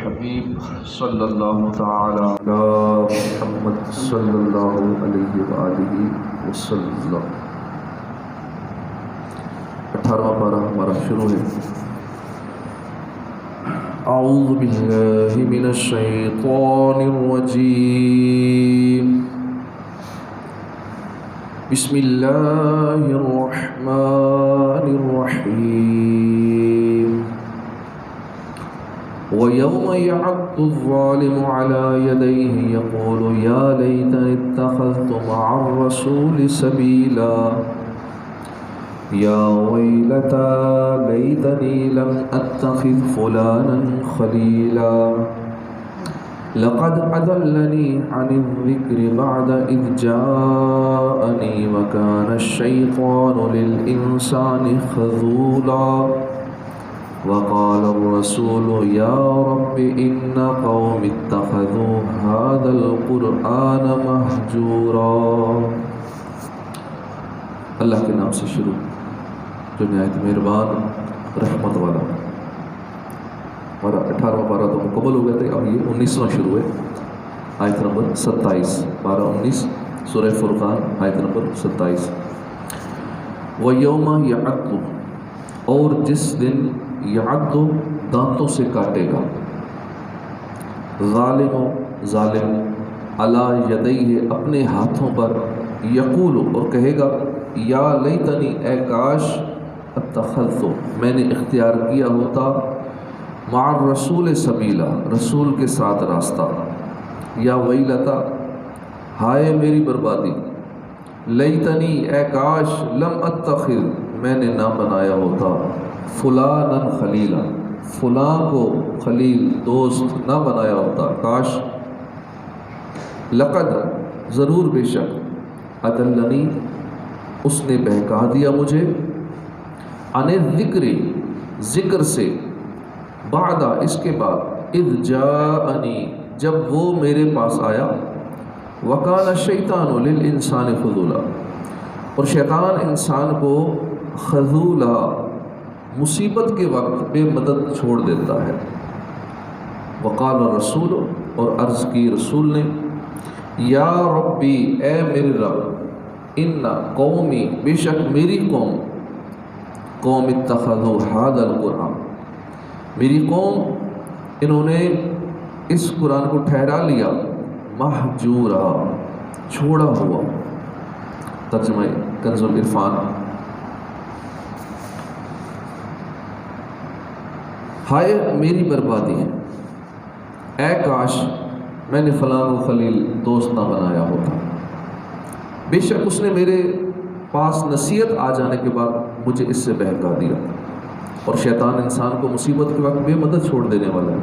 الحبیب صلی اللہ تعالی علی محمد صلی اللہ علیہ وآلہ وسلم۔ 18واں پارہ ہمارا شروع ہے۔ اعوذ باللہ من الشیطان الرجیم، بسم اللہ الرحمن الرحیم۔ وَيَوْمَ يَعَضُّ الظَّالِمُ عَلَى يَدَيْهِ يَقُولُ يَا لَيْتَنِي اتَّخَذْتُ مَعَ الرَّسُولِ سَبِيلًا يَا وَيْلَتَى لَيْتَنِي لَمْ أَتَّخِذْ فُلَانًا خَلِيلًا لَقَدْ أَضَلَّنِي عَنِ الذِّكْرِ بَعْدَ إِذْ جَاءَنِي وَكَانَ الشَّيْطَانُ لِلْإِنسَانِ خَذُولًا وقال الرسول يا رب إن قوم اتخذوا هذا القرآن مهجورا۔ اللہ کے نام سے شروع جو نہایت مہربان رحمت والا۔ ہمارا 18واں پارہ تو مکمل ہو گیا تھا، اب یہ 19واں شروع ہے، آیت نمبر 27، پارہ 19 سورہ فرقان، آیت نمبر 27۔ وَيَوْمَ يَعَضُّ، اور جس دن یعض دانتوں سے کاٹے گا، ظالم علی یدیہ اپنے ہاتھوں پر، یقول اور کہے گا یا لیتنی اے کاش، اتخذت میں نے اختیار کیا ہوتا، مع الرسول سبیلا رسول کے ساتھ راستہ، یا ویلتا ہائے میری بربادی، لیتنی اے کاش، لم اتخذ میں نے نہ بنایا ہوتا، فلانا خلیلا فلاں کو خلیل دوست نہ بنایا ہوتا، کاش، لقد ضرور بے شک، اضلنی اس نے بہکا دیا مجھے، عن الذکر ذکر سے، بعد اس کے بعد، اذ جاءنی جب وہ میرے پاس آیا، وکان الشیطان للانسان خذولا اور شیطان انسان کو خذولا مصیبت کے وقت بے مدد چھوڑ دیتا ہے۔ وقال الرسول اور عرض کی رسول نے، یا ربی اے میرے رب، ان قومی بے شک میری قوم اتخذوا ھذا القرآن میری قوم انہوں نے اس قرآن کو ٹھہرا لیا، مہجورا چھوڑا ہوا۔ ترجمہ کنز العرفان۔ ہائے میری بربادی ہے، اے کاش میں نے فلاں کو خلیل دوست نہ بنایا ہوتا، بے شک اس نے میرے پاس نصیحت آ جانے کے بعد مجھے اس سے بہکا دیا، اور شیطان انسان کو مصیبت کے وقت بے مدد چھوڑ دینے والا ہے۔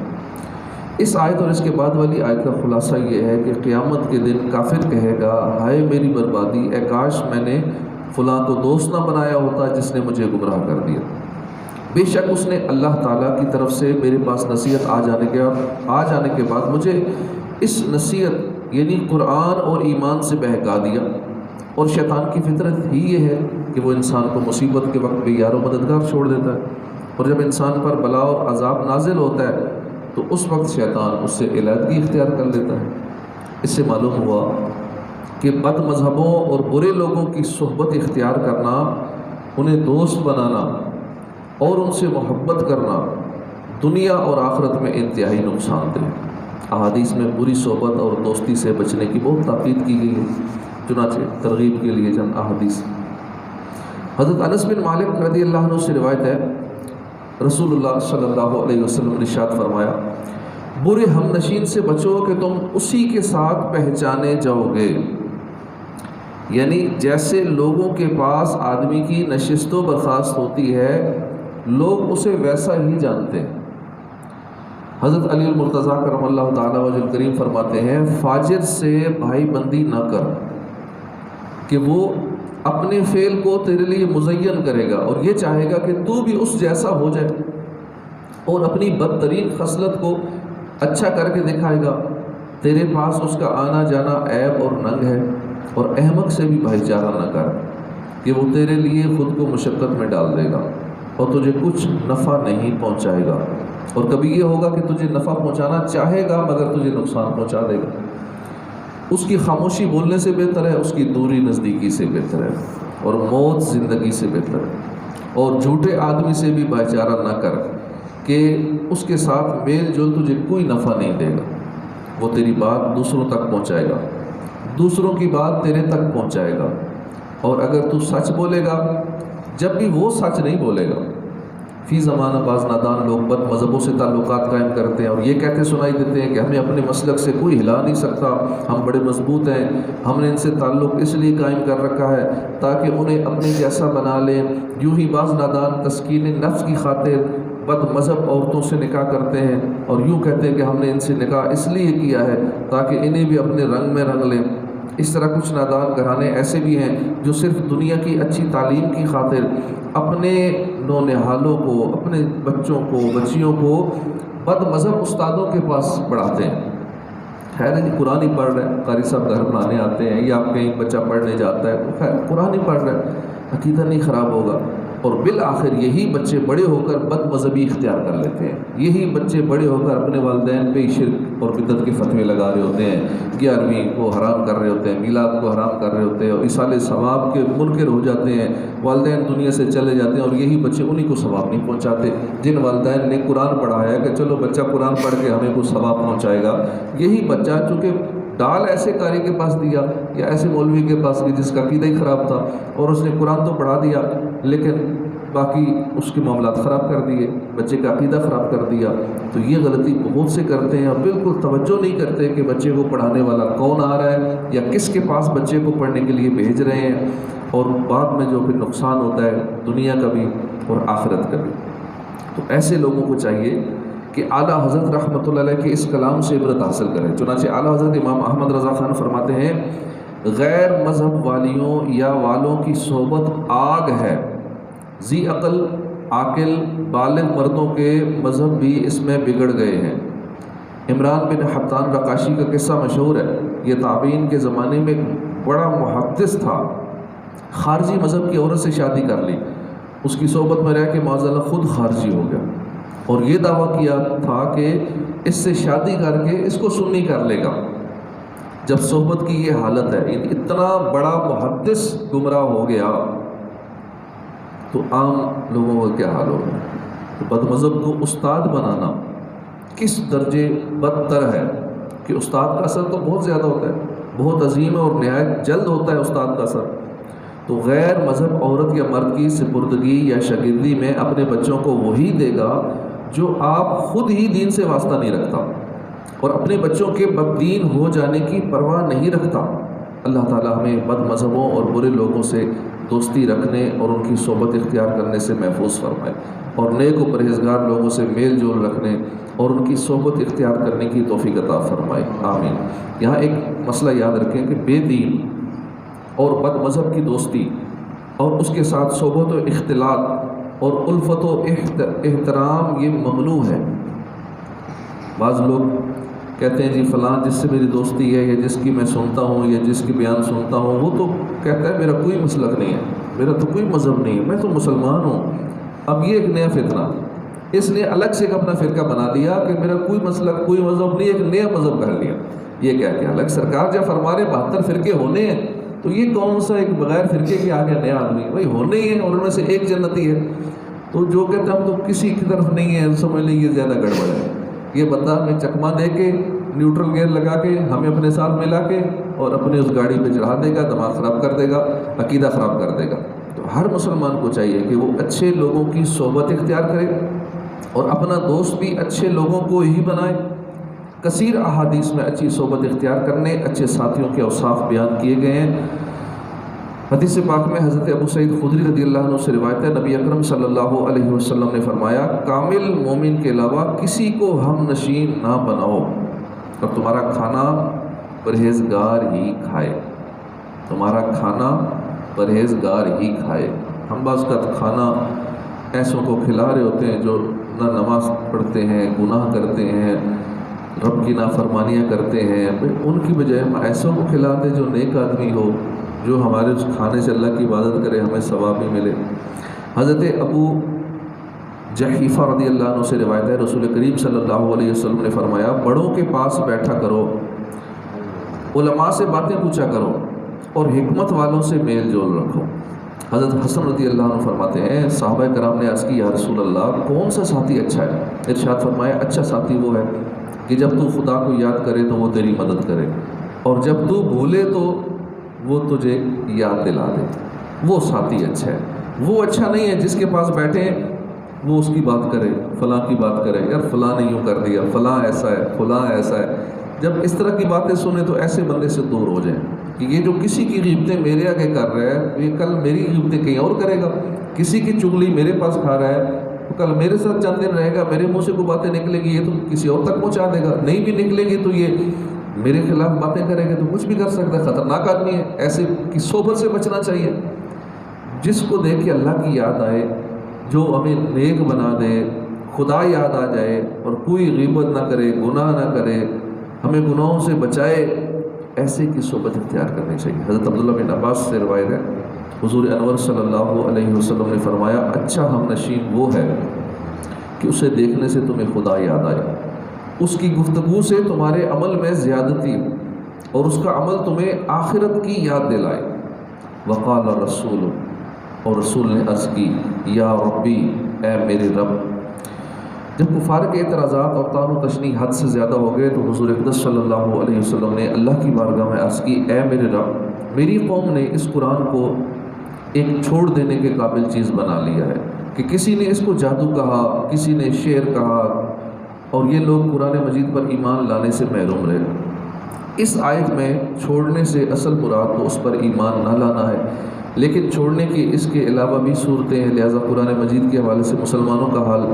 اس آیت اور اس کے بعد والی آیت کا خلاصہ یہ ہے کہ قیامت کے دن کافر کہے گا ہائے میری بربادی، اے کاش میں نے فلاں کو دوست نہ بنایا ہوتا جس نے مجھے گمراہ کر دیا، بے شک اس نے اللہ تعالیٰ کی طرف سے میرے پاس نصیحت آ جانے کے بعد مجھے اس نصیحت یعنی قرآن اور ایمان سے بہکا دیا۔ اور شیطان کی فطرت ہی یہ ہے کہ وہ انسان کو مصیبت کے وقت بے یار و مددگار چھوڑ دیتا ہے، اور جب انسان پر بلا اور عذاب نازل ہوتا ہے تو اس وقت شیطان اس سے علیحدگی اختیار کر لیتا ہے۔ اس سے معلوم ہوا کہ بد مذہبوں اور برے لوگوں کی صحبت اختیار کرنا، انہیں دوست بنانا اور ان سے محبت کرنا دنیا اور آخرت میں انتہائی نقصان دہ۔ احادیث میں بری صحبت اور دوستی سے بچنے کی بہت تاکید کی گئی ہے، چنانچہ ترغیب کے لیے چند احادیث۔ حضرت انس بن مالک رضی اللہ عنہ سے روایت ہے، رسول اللہ صلی اللہ علیہ وسلم نے ارشاد فرمایا، برے ہم نشین سے بچو کہ تم اسی کے ساتھ پہچانے جاؤ گے، یعنی جیسے لوگوں کے پاس آدمی کی نشست و برخاست ہوتی ہے لوگ اسے ویسا ہی جانتے ہیں۔ حضرت علی المرتضیٰ کرم اللہ تعالیٰ وجہ الکریم فرماتے ہیں، فاجر سے بھائی بندی نہ کر کہ وہ اپنے فعل کو تیرے لیے مزین کرے گا اور یہ چاہے گا کہ تو بھی اس جیسا ہو جائے، اور اپنی بدترین خصلت کو اچھا کر کے دکھائے گا، تیرے پاس اس کا آنا جانا عیب اور ننگ ہے، اور احمق سے بھی بھائی چارہ نہ کر کہ وہ تیرے لیے خود کو مشقت میں ڈال دے گا اور تجھے کچھ نفع نہیں پہنچائے گا۔ اور کبھی یہ ہوگا کہ تجھے نفع پہنچانا چاہے گا مگر تجھے نقصان پہنچا دے گا۔ اس کی خاموشی بولنے سے بہتر ہے، اس کی دوری نزدیکی سے بہتر ہے، اور موت زندگی سے بہتر ہے۔ اور جھوٹے آدمی سے بھی بھائی چارہ نہ کر کہ اس کے ساتھ میل جول تجھے کوئی نفع نہیں دے گا، وہ تیری بات دوسروں تک پہنچائے گا، دوسروں کی بات تیرے تک پہنچائے گا۔ اور اگر تو سچ بولے گا، جب بھی وہ سچ نہیں بولے گا، فی زمانہ بعض نادان لوگ بد مذہبوں سے تعلقات قائم کرتے ہیں اور یہ کہتے سنائی دیتے ہیں کہ ہمیں اپنے مسلک سے کوئی ہلا نہیں سکتا، ہم بڑے مضبوط ہیں، ہم نے ان سے تعلق اس لیے قائم کر رکھا ہے تاکہ انہیں اپنے جیسا بنا لیں۔ یوں ہی بعض نادان تسکین نفس کی خاطر بد مذہب عورتوں سے نکاح کرتے ہیں اور یوں کہتے ہیں کہ ہم نے ان سے نکاح اس لیے کیا ہے تاکہ انہیں بھی اپنے رنگ میں رنگ لیں۔ اس طرح کچھ نادان گھرانے ایسے بھی ہیں جو صرف دنیا کی اچھی تعلیم کی خاطر اپنے نونہالوں کو، اپنے بچوں کو، بچیوں کو بد مذہب استادوں کے پاس پڑھاتے ہیں۔ خیر ہے جی، قرآن ہی پڑھ رہے ہیں، قاری صاحب گھر پڑھانے آتے ہیں، یا آپ کہیں بچہ پڑھنے جاتا ہے، خیر قرآن ہی پڑھ رہے ہیں، عقیدہ نہیں خراب ہوگا۔ اور بالآخر یہی بچے بڑے ہو کر بد مذہبی اختیار کر لیتے ہیں، یہی بچے بڑے ہو کر اپنے والدین پہ شرک اور بدعت کے فتوے لگا رہے ہوتے ہیں، 11ویں کو حرام کر رہے ہوتے ہیں، میلاد کو حرام کر رہے ہوتے ہیں، اور ایصال ثواب کے منکر ہو جاتے ہیں، والدین دنیا سے چلے جاتے ہیں، اور یہی بچے انہیں کو ثواب نہیں پہنچاتے جن والدین نے قرآن پڑھایا ہے کہ چلو بچہ قرآن پڑھ کے ہمیں کچھ ثواب پہنچائے گا۔ یہی بچہ چونکہ ڈال ایسے قاری کے پاس دیا یا ایسے مولوی کے پاس گیا جس کا عقیدہ ہی خراب تھا، اور اس نے قرآن تو پڑھا دیا لیکن باقی اس کے معاملات خراب کر دیے، بچے کا عقیدہ خراب کر دیا۔ تو یہ غلطی بہت سے کرتے ہیں اور بالکل توجہ نہیں کرتے کہ بچے کو پڑھانے والا کون آ رہا ہے یا کس کے پاس بچے کو پڑھنے کے لیے بھیج رہے ہیں، اور بعد میں جو پھر نقصان ہوتا ہے دنیا کا بھی اور آخرت کا بھی۔ تو ایسے لوگوں کو چاہیے کہ اعلیٰ حضرت رحمۃ اللہ علیہ کے اس کلام سے عبرت حاصل کریں۔ چنانچہ اعلیٰ حضرت امام احمد رضا خان فرماتے ہیں، غیر مذہب والیوں یا والوں کی صحبت آگ ہے، ذی عقل عاقل بالغ مردوں کے مذہب بھی اس میں بگڑ گئے ہیں۔ عمران بن حطان رقاشی کا قصہ مشہور ہے، یہ تابعین کے زمانے میں بڑا محدث تھا، خارجی مذہب کی عورت سے شادی کر لی، اس کی صحبت میں رہ کے معاذاللہ خود خارجی ہو گیا، اور یہ دعویٰ کیا تھا کہ اس سے شادی کر کے اس کو سنی کر لے گا۔ جب صحبت کی یہ حالت ہے، اتنا بڑا محدث گمراہ ہو گیا تو عام لوگوں کا کیا حال ہوگا؟ تو بد مذہب کو استاد بنانا کس درجے بدتر ہے کہ استاد کا اثر تو بہت زیادہ ہوتا ہے، بہت عظیم ہے اور نہایت جلد ہوتا ہے استاد کا اثر۔ تو غیر مذہب عورت یا مرد کی سپردگی یا شاگردی میں اپنے بچوں کو وہی دے گا جو آپ خود ہی دین سے واسطہ نہیں رکھتا اور اپنے بچوں کے بددین ہو جانے کی پرواہ نہیں رکھتا۔ اللہ تعالیٰ ہمیں بد مذہبوں اور برے لوگوں سے دوستی رکھنے اور ان کی صحبت اختیار کرنے سے محفوظ فرمائے، اور نیک و پرہیزگار لوگوں سے میل جول رکھنے اور ان کی صحبت اختیار کرنے کی توفیق عطا فرمائے، آمین۔ یہاں ایک مسئلہ یاد رکھیں کہ بے دین اور بد مذہب کی دوستی اور اس کے ساتھ صحبت و اختلاط اور الفت و احترام یہ ممنوع ہے۔ بعض لوگ کہتے ہیں جی فلاں جس سے میری دوستی ہے یا جس کی میں سنتا ہوں یا جس کی بیان سنتا ہوں وہ تو کہتا ہے میرا کوئی مسلک نہیں ہے، میرا تو کوئی مذہب نہیں ہے، میں تو مسلمان ہوں۔ اب یہ ایک نیا فتنہ، اس نے الگ سے ایک اپنا فرقہ بنا دیا کہ میرا کوئی مسلک کوئی مذہب نہیں، ایک نیا مذہب کر لیا۔ یہ کیا کیا الگ سرکار جب فرما رہے 72 فرقے ہونے ہیں تو یہ کون سا ایک بغیر فرقے کے آ گیا نیا آدمی؟ بھائی ہونے ہی ہیں اور ان میں سے ایک جنتی ہے، تو جو کہتے ہیں ہم تو کسی کی طرف نہیں ہیں، سمجھ لیں یہ زیادہ گڑبڑ ہے۔ یہ بتا ہمیں چکما دے کے نیوٹرل گیئر لگا کے ہمیں اپنے ساتھ ملا کے اور اپنے اس گاڑی پہ چڑھا دے گا، دماغ خراب کر دے گا، عقیدہ خراب کر دے گا۔ تو ہر مسلمان کو چاہیے کہ وہ اچھے لوگوں کی صحبت اختیار کرے اور اپنا دوست بھی اچھے لوگوں کو ہی بنائے۔ کثیر احادیث میں اچھی صحبت اختیار کرنے، اچھے ساتھیوں کے اوصاف بیان کیے گئے ہیں۔ حدیث پاک میں حضرت ابو سعید خدری رضی اللہ عنہ سے روایت ہے، نبی اکرم صلی اللہ علیہ وسلم نے فرمایا، کامل مومن کے علاوہ کسی کو ہم نشین نہ بناؤ اور تمہارا کھانا پرہیزگار ہی کھائے، تمہارا کھانا پرہیزگار ہی کھائے۔ ہم بعض کا کھانا ایسوں کو کھلا رہے ہوتے ہیں جو نہ نماز پڑھتے ہیں، گناہ کرتے ہیں، رب کی نافرمانیاں کرتے ہیں، ان کی بجائے ہم ایسوں کو کھلا دیں جو نیک آدمی ہو، جو ہمارے اس کھانے سے اللہ کی عبادت کرے، ہمیں ثواب بھی ملے۔ حضرت ابو جحیفہ رضی اللہ عنہ سے روایت ہے، رسول کریم صلی اللہ علیہ وسلم نے فرمایا بڑوں کے پاس بیٹھا کرو، علماء سے باتیں پوچھا کرو اور حکمت والوں سے میل جول رکھو۔ حضرت حسن رضی اللہ عنہ فرماتے ہیں صحابہ کرام نے عرض کی یا رسول اللہ کون سا ساتھی اچھا ہے؟ ارشاد فرمایا اچھا ساتھی وہ ہے کہ جب تو خدا کو یاد کرے تو وہ تیری مدد کرے، اور جب تو بھولے تو وہ تجھے یاد دلا دے، وہ ساتھی اچھا ہے۔ وہ اچھا نہیں ہے جس کے پاس بیٹھے وہ اس کی بات کرے، فلاں کی بات کرے، یار فلاں نے یوں کر دیا، فلاں ایسا ہے، فلاں ایسا ہے۔ جب اس طرح کی باتیں سنیں تو ایسے بندے سے دور ہو جائیں کہ یہ جو کسی کی غیبتیں میرے آگے کر رہا ہے یہ کل میری غیبتیں کہیں اور کرے گا، کسی کی چغلی میرے پاس کھا رہا ہے تو کل میرے ساتھ چند دن رہے گا، میرے منہ سے کوئی باتیں نکلے گی یہ تو کسی اور تک پہنچا دے گا، نہیں بھی نکلے گی تو یہ میرے خلاف باتیں کرے گا تو کچھ بھی کر سکتا ہے، خطرناک آدمی ہے، ایسے کی صحبت سے بچنا چاہیے۔ جس کو دیکھ کے اللہ کی یاد آئے، جو ہمیں نیک بنا دے، خدا یاد آ جائے اور کوئی غیبت نہ کرے، گناہ نہ کرے، ہمیں گناہوں سے بچائے، ایسے کی صحبت اختیار کرنی چاہیے۔ حضرت عبداللہ بن عباس سے روایت ہے حضور انور صلی اللہ علیہ وسلم نے فرمایا اچھا ہم نشین وہ ہے کہ اسے دیکھنے سے تمہیں خدا یاد آئے، اس کی گفتگو سے تمہارے عمل میں زیادتی اور اس کا عمل تمہیں آخرت کی یاد دلائے۔ وقال رسول، اور رسول نے عرض کی یا ربی، اے میرے رب۔ جب کفار کے اعتراضات اور طعن و تشنیع حد سے زیادہ ہو گئے تو حضور اقدس صلی اللہ علیہ وسلم نے اللہ کی بارگاہ میں عرض کی اے میرے رب، میری قوم نے اس قرآن کو ایک چھوڑ دینے کے قابل چیز بنا لیا ہے کہ کسی نے اس کو جادو کہا، کسی نے شعر کہا، اور یہ لوگ قرآن مجید پر ایمان لانے سے محروم رہے۔ اس آیت میں چھوڑنے سے اصل مراد تو اس پر ایمان نہ لانا ہے، لیکن چھوڑنے کی اس کے علاوہ بھی صورتیں ہیں، لہٰذا قرآن مجید کے حوالے سے مسلمانوں کا حال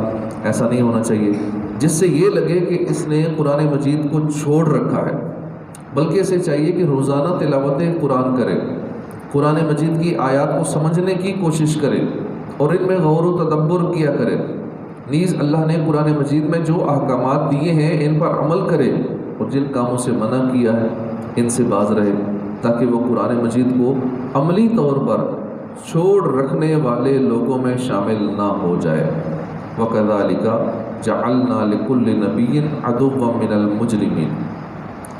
ایسا نہیں ہونا چاہیے جس سے یہ لگے کہ اس نے قرآن مجید کو چھوڑ رکھا ہے، بلکہ اسے چاہیے کہ روزانہ تلاوت قرآن کرے، قرآن مجید کی آیات کو سمجھنے کی کوشش کرے اور ان میں غور و تدبر کیا کرے، نیز اللہ نے قرآن مجید میں جو احکامات دیے ہیں ان پر عمل کرے اور جن کاموں سے منع کیا ہے ان سے باز رہے، تاکہ وہ قرآن مجید کو عملی طور پر چھوڑ رکھنے والے لوگوں میں شامل نہ ہو جائے۔ وَكَذَلِكَ جَعَلْنَا لِكُلِّ نَبِيٍّ عَدُوًّا مِّنَ الْمُجْرِمِينَ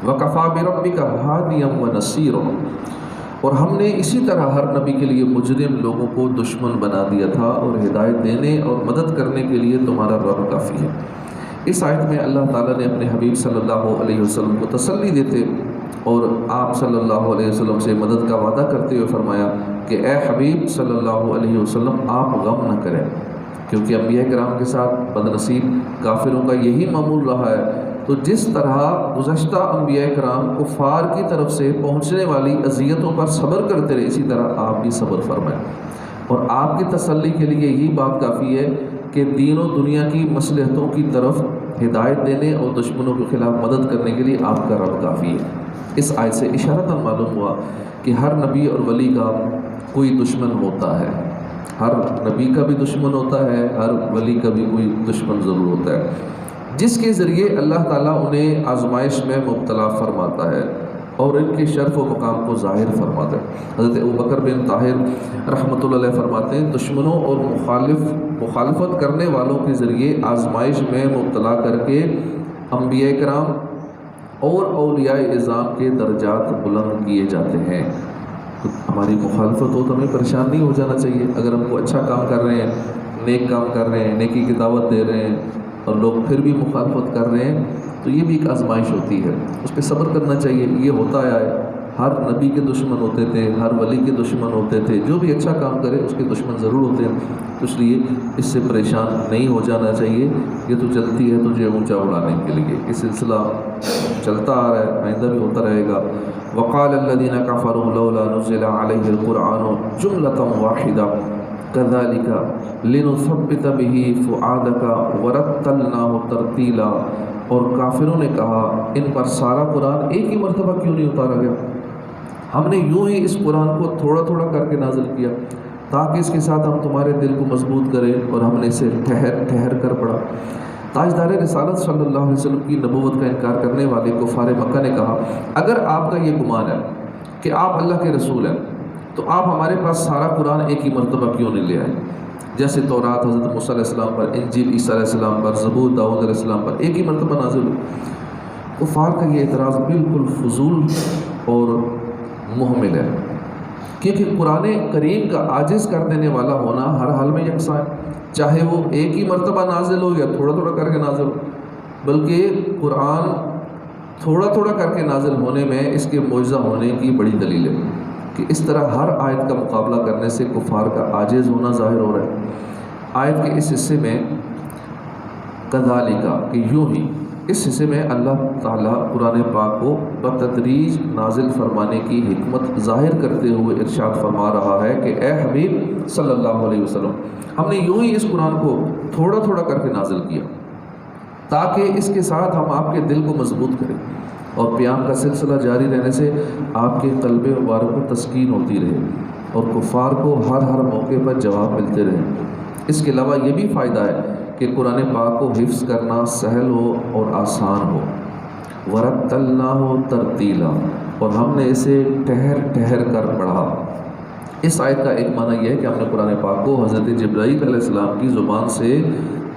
وَكَفَىٰ بِرَبِّكَ هَادِيًا وَنَصِيرًا، اور ہم نے اسی طرح ہر نبی کے لیے مجرم لوگوں کو دشمن بنا دیا تھا، اور ہدایت دینے اور مدد کرنے کے لیے تمہارا رب کافی ہے۔ اس آیت میں اللہ تعالیٰ نے اپنے حبیب صلی اللہ علیہ وسلم کو تسلی دیتے اور آپ صلی اللہ علیہ وسلم سے مدد کا وعدہ کرتے ہوئے فرمایا کہ اے حبیب صلی اللہ علیہ وسلم آپ غم نہ کریں، کیونکہ انبیاء کرام کے ساتھ بدنصیب کافروں کا یہی معمول رہا ہے۔ تو جس طرح گزشتہ انبیاء کرام کفار کی طرف سے پہنچنے والی اذیتوں پر صبر کرتے رہے، اسی طرح آپ بھی صبر فرمائیں، اور آپ کی تسلی کے لیے یہی بات کافی ہے کہ دین و دنیا کی مصلحتوں کی طرف ہدایت دینے اور دشمنوں کے خلاف مدد کرنے کے لیے آپ کا رب کافی ہے۔ اس آیت سے اشارتاً معلوم ہوا کہ ہر نبی اور ولی کا کوئی دشمن ہوتا ہے، ہر نبی کا بھی دشمن ہوتا ہے، ہر ولی کا بھی کوئی دشمن ضرور ہوتا ہے، جس کے ذریعے اللہ تعالیٰ انہیں آزمائش میں مبتلا فرماتا ہے اور ان کے شرف و مقام کو ظاہر فرماتا ہے۔ حضرت ابوبکر بن طاہر رحمۃ اللہ علیہ فرماتے ہیں دشمنوں اور مخالفت کرنے والوں کے ذریعے آزمائش میں مبتلا کر کے انبیاء کرام اور اولیاء اعظام کے درجات بلند کیے جاتے ہیں۔ تو ہماری مخالفت ہو تو ہمیں پریشان نہیں ہو جانا چاہیے۔ اگر ہم کو اچھا کام کر رہے ہیں، نیک کام کر رہے ہیں، نیکی کی دعوت دے رہے ہیں اور لوگ پھر بھی مخالفت کر رہے ہیں تو یہ بھی ایک آزمائش ہوتی ہے، اس پہ صبر کرنا چاہیے۔ یہ ہوتا آیا ہے، ہر نبی کے دشمن ہوتے تھے، ہر ولی کے دشمن ہوتے تھے، جو بھی اچھا کام کرے اس کے دشمن ضرور ہوتے ہیں، تو اس لیے اس سے پریشان نہیں ہو جانا چاہیے۔ یہ تو چلتی ہے تجھے اونچا اڑانے کے لیے، یہ سلسلہ چلتا آ رہا ہے، آئندہ بھی ہوتا رہے گا۔ وقال الذين كفروا لولا نزل عليه القرآن جملة واحدة كذلك لنثبت به فؤادك ورتلناه ترتیلا، اور کافروں نے کہا ان پر سارا قرآن ایک ہی مرتبہ کیوں نہیں اتارا گیا؟ ہم نے یوں ہی اس قرآن کو تھوڑا تھوڑا کر کے نازل کیا تاکہ اس کے ساتھ ہم تمہارے دل کو مضبوط کریں، اور ہم نے اسے ٹھہر کر پڑھا۔ تاجدار رسالت صلی اللہ علیہ وسلم کی نبوت کا انکار کرنے والے کفار مکہ نے کہا اگر آپ کا یہ گمان ہے کہ آپ اللہ کے رسول ہیں تو آپ ہمارے پاس سارا قرآن ایک ہی مرتبہ کیوں نہیں لے آئے؟ جیسے تورات حضرت موسیٰ علیہ السلام پر، انجیل عیسیٰ علیہ السلام پر، زبور داؤد علیہ السلام پر ایک ہی مرتبہ نازل ہوئی۔ کفار کا یہ اعتراض بالکل فضول اور محمل ہے، کیونکہ قرآن کریم کا عاجز کر دینے والا ہونا ہر حال میں یکساں ہے، چاہے وہ ایک ہی مرتبہ نازل ہو یا تھوڑا تھوڑا کر کے نازل ہو، بلکہ قرآن تھوڑا تھوڑا کر کے نازل ہونے میں اس کے معجزہ ہونے کی بڑی دلیل ہے کہ اس طرح ہر آیت کا مقابلہ کرنے سے کفار کا عاجز ہونا ظاہر ہو رہا ہے۔ آیت کے اس حصے میں کذالک کہ یوں ہی، اس حصے میں اللہ تعالیٰ قرآن پاک کو بتدریج نازل فرمانے کی حکمت ظاہر کرتے ہوئے ارشاد فرما رہا ہے کہ اے حبیب صلی اللہ علیہ وسلم، ہم نے یوں ہی اس قرآن کو تھوڑا تھوڑا کر کے نازل کیا تاکہ اس کے ساتھ ہم آپ کے دل کو مضبوط کریں اور قیام کا سلسلہ جاری رہنے سے آپ کے قلب مبارک کو تسکین ہوتی رہے اور کفار کو ہر موقع پر جواب ملتے رہے۔ اس کے علاوہ یہ بھی فائدہ ہے کہ قرآن پاک کو حفظ کرنا سہل ہو اور آسان ہو، ورتلناہ ترتیلا، اور ہم نے اسے ٹھہر ٹھہر کر پڑھا۔ اس آیت کا ایک معنی یہ ہے کہ ہم نے قرآن پاک کو حضرت جبرائیل علیہ السلام کی زبان سے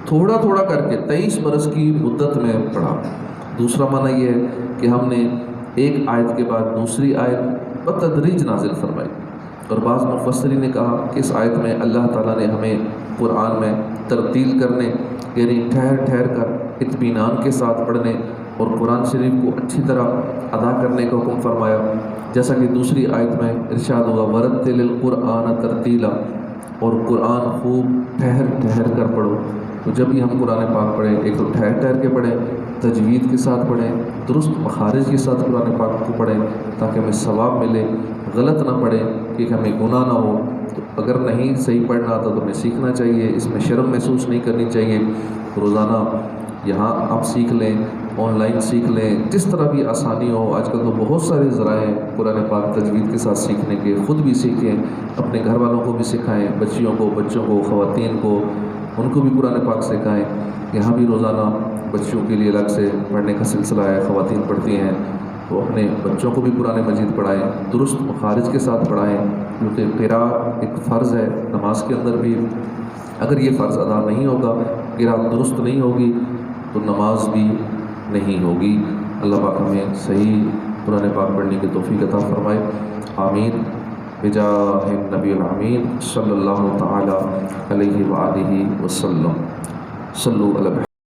تھوڑا تھوڑا کر کے 23 برس کی مدت میں پڑھا۔ دوسرا معنی یہ ہے کہ ہم نے ایک آیت کے بعد دوسری آیت بتدریج نازل فرمائی، اور بعض مفسرین نے کہا کہ اس آیت میں اللہ تعالیٰ نے ہمیں قرآن میں ترتیل کرنے، یعنی ٹھہر ٹھہر کر اطمینان کے ساتھ پڑھنے اور قرآن شریف کو اچھی طرح ادا کرنے کا حکم فرمایا، جیسا کہ دوسری آیت میں ارشاد ہوا ورتل القرآن ترتیلا، اور قرآن خوب ٹھہر ٹھہر کر پڑھو۔ تو جب بھی ہم قرآن پاک پڑھیں، ایک تو ٹھہر ٹھہر کے پڑھیں، تجوید کے ساتھ پڑھیں، درست مخارج کے ساتھ قرآن پاک کو پڑھیں تاکہ ہمیں ثواب ملے، غلط نہ پڑھیں کہ ہمیں گناہ نہ ہو۔ تو اگر نہیں صحیح پڑھنا آتا تو ہمیں سیکھنا چاہیے، اس میں شرم محسوس نہیں کرنی چاہیے۔ روزانہ یہاں آپ سیکھ لیں، آن لائن سیکھ لیں، جس طرح بھی آسانی ہو۔ آج کل تو بہت سارے ذرائع ہیں قرآن پاک تجوید کے ساتھ سیکھنے کے، خود بھی سیکھیں، اپنے گھر والوں کو بھی سکھائیں، بچیوں کو، بچوں کو، خواتین کو، ان کو بھی قرآن پاک سکھائیں۔ یہاں بھی روزانہ بچیوں کے لیے الگ سے پڑھنے کا سلسلہ ہے، خواتین پڑھتی ہیں تو اپنے بچوں کو بھی قرآن مجید پڑھائیں، درست مخارج کے ساتھ پڑھائیں، کیونکہ قراءت ایک فرض ہے نماز کے اندر بھی۔ اگر یہ فرض ادا نہیں ہوگا، قراءت درست نہیں ہوگی تو نماز بھی نہیں ہوگی۔ اللہ پاک ہمیں صحیح قرآن پاک پڑھنے کی توفیق عطا فرمائے، آمین، بجاہ النبی الامین صلی اللہ تعالی علیہ وآلہ وسلم۔ صلو علی